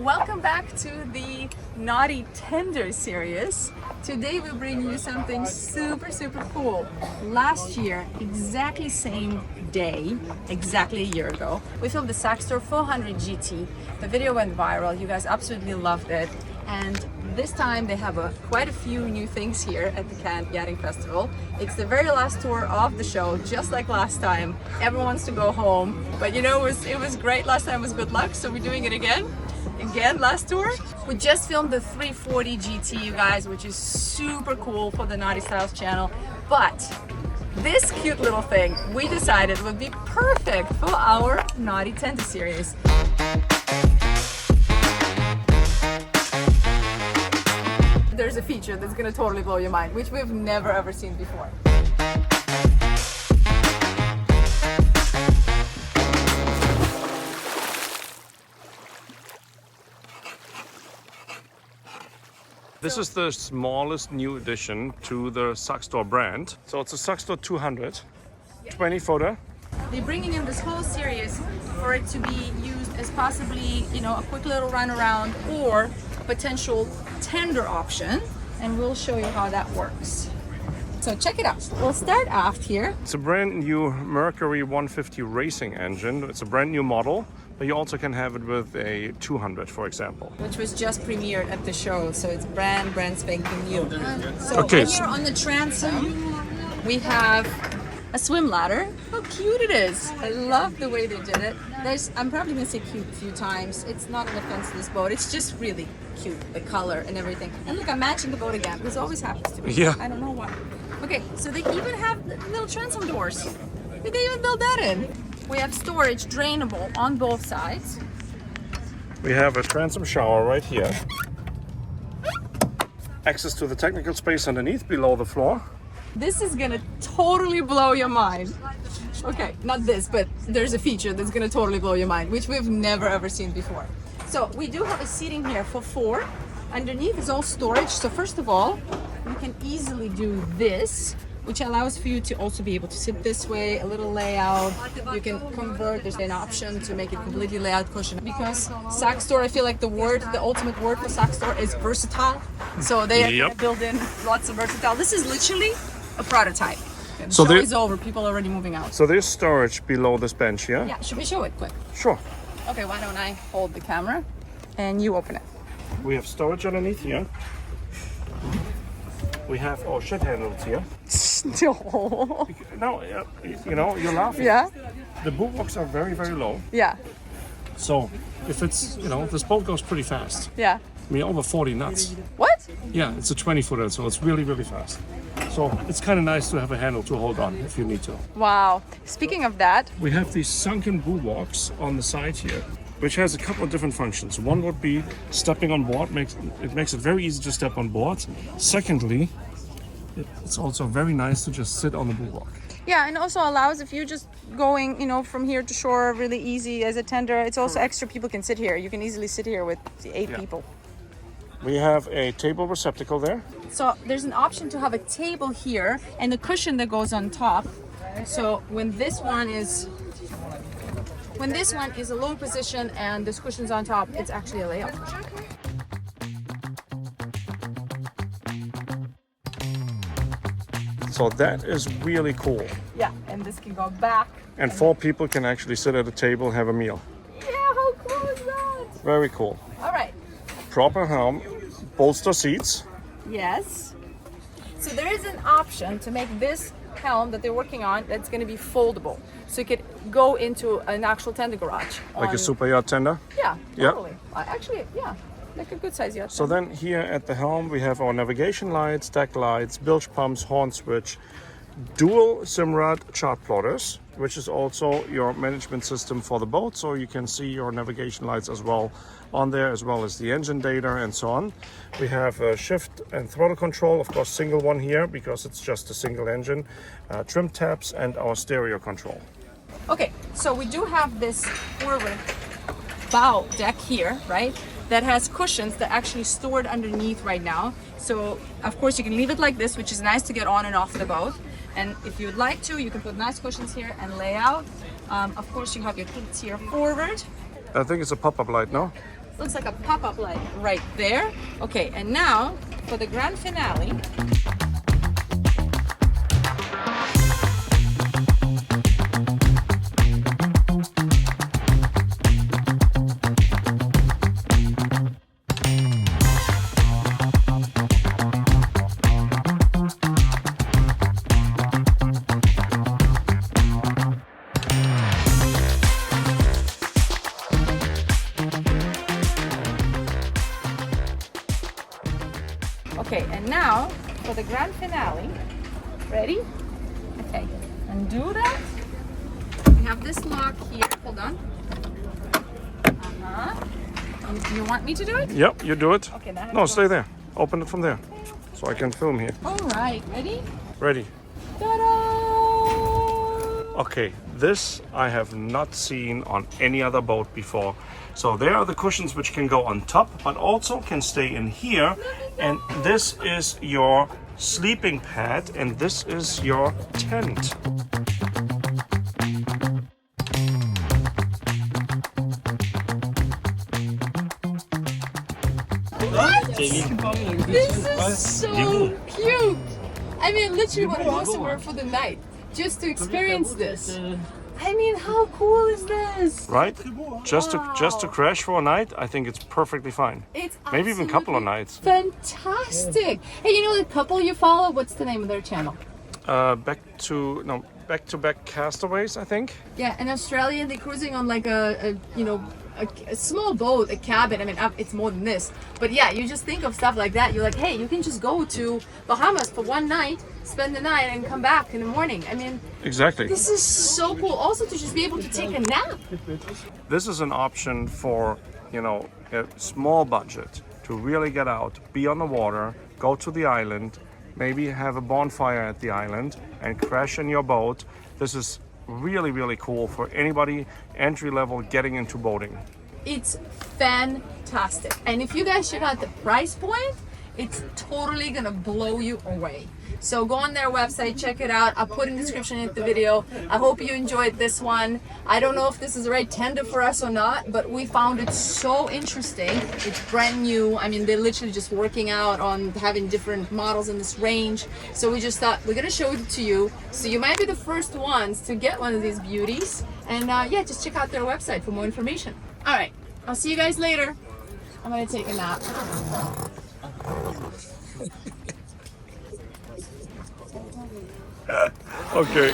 Welcome back to the Naughty Tender series. Today we bring you something super cool. Last year, exactly same day, exactly a year ago, we filmed the Saxdor 400 GT. The video went viral, you guys absolutely loved it. And this time they have quite a few new things here at the Cannes Yachting Festival. It's the very last tour of the show, just like last time. Everyone wants to go home, but you know, it was great. Last time was good luck, so we're doing it again, last tour. We just filmed the 340 GT, you guys, which is super cool for the Naughty Styles channel. But this cute little thing we decided would be perfect for our Naughty Tender series. There's a feature that's gonna totally blow your mind, which we've never ever seen before. This is the smallest new addition to the Saxdor brand. So it's a Saxdor 200, 20 footer. They're bringing in this whole series for it to be used as possibly, you know, a quick little run around or potential tender option, and we'll show you how that works. So check it out. We'll start off here. It's a brand new Mercury 150 racing engine. It's a brand new model, but you also can have it with a 200, for example. Which was just premiered at the show, so it's brand spanking new. So Okay. here on the transom, we have a swim ladder. How cute it is. I love the way they did it. I'm probably gonna say cute a few times. It's not an offense to this boat. It's just really cute, the color and everything. And look, I'm matching the boat again. This always happens to me. Yeah. I don't know why. Okay, so they even have the little transom doors. Did they even build that in? We have storage drainable on both sides. We have a transom shower right here. Access to the technical space underneath, below the floor. This is gonna totally blow your mind. Okay, not this, but there's a feature that's gonna totally blow your mind, which we've never ever seen before. So we do have a seating here for 4. Underneath is all storage. So first of all, you can easily do this, which allows for you to also be able to sit this way, a little layout. You can convert, there's an option to make it completely layout cushion. Because Saxdor, I feel like the ultimate word for Saxdor is versatile. So they build in lots of versatile. This is literally a prototype. The So show is over, people are already moving out. So there's storage below this bench here. Yeah, should we show it quick? Sure. Okay, why don't I hold the camera and you open it. We have storage underneath here. We have our shed handles here. No. Now, you know, you're laughing. Yeah? The boom box are very low. Yeah. So if it's, you know, this boat goes pretty fast. Yeah. I mean, over 40 knots. What? Yeah, it's a 20 footer, so it's really fast. So it's kind of nice to have a handle to hold on if you need to. Wow. Speaking of that, We have these sunken bulwarks on the side here, which has a couple of different functions. One would be stepping on board, makes it very easy to step on board. Secondly, it's also very nice to just sit on the bulwark. yeah, and also allows if you're just going, you know, from here to shore really easy as a tender, it's also extra people can sit here. You can easily sit here with 8 people. We have a table receptacle there. So there's an option to have a table here and a cushion that goes on top. So when this one is a low position and this cushion's on top, it's actually a layup. So that is really cool. Yeah, and this can go back. And 4 people can actually sit at a table and have a meal. Yeah, how cool is that? Very cool. All right. Proper helm, bolster seats. Yes. So there is an option to make this helm that they're working on that's going to be foldable. So you could go into an actual tender garage. Like a super yacht tender. Yeah, Yeah. totally. Actually, yeah, like a good size yacht. So then here at the helm we have our navigation lights, deck lights, bilge pumps, horn switch, dual Simrad chart plotters, which is also your management system for the boat, so you can see your navigation lights as well on there, as well as the engine data and so on. We have a shift and throttle control, of course single one here because it's just a single engine, trim tabs and our stereo control. Okay, so we do have this forward bow deck here, right? That has cushions that actually stored underneath right now. So of course you can leave it like this, which is nice to get on and off the boat. And if you'd like to, you can put nice cushions here and lay out. Of course you have your kids here forward. I think it's a pop-up light, no? Looks like a pop-up light right there. Okay, and now for the grand finale. Okay, and now for the grand finale. Ready? Okay, undo that. We have this lock here. Hold on. You want me to do it? Yep, you do it. Okay, now No, stay there. Open it from there, so I can film here. All right, ready? Ready? Ta-da! Okay, this I have not seen on any other boat before. So there are the cushions which can go on top, but also can stay in here. And this is your sleeping pad, and this is your tent. This is so cute. I mean, literally want to go somewhere for the night just to experience this. I mean, how cool is this? Right? Just to crash for a night, I think it's perfectly fine. It's Maybe even a couple of nights. fantastic. Hey, you know the couple you follow? What's the name of their channel? Back to back castaways, I think. Yeah, in Australia, they're cruising on like a small boat, a cabin. I mean, it's more than this. But yeah, you just think of stuff like that. You're like, hey, you can just go to Bahamas for one night, spend the night, and come back in the morning. I mean, Exactly. this is so cool. Also, to just be able to take a nap. This is an option for, a small budget to really get out, be on the water, go to the island, maybe have a bonfire at the island and crash in your boat. This is really, really cool for anybody entry level getting into boating. It's fantastic. And if you guys check out the price point, it's totally gonna blow you away. So go on their website, check it out. I'll put in the description in the video. I hope you enjoyed this one. I don't know if this is the right tender for us or not, but we found it so interesting. It's brand new. I mean, they're literally just working out on having different models in this range. So we just thought we're gonna show it to you. So you might be the first ones to get one of these beauties. And yeah, just check out their website for more information. All right, I'll see you guys later. I'm gonna take a nap. Okay.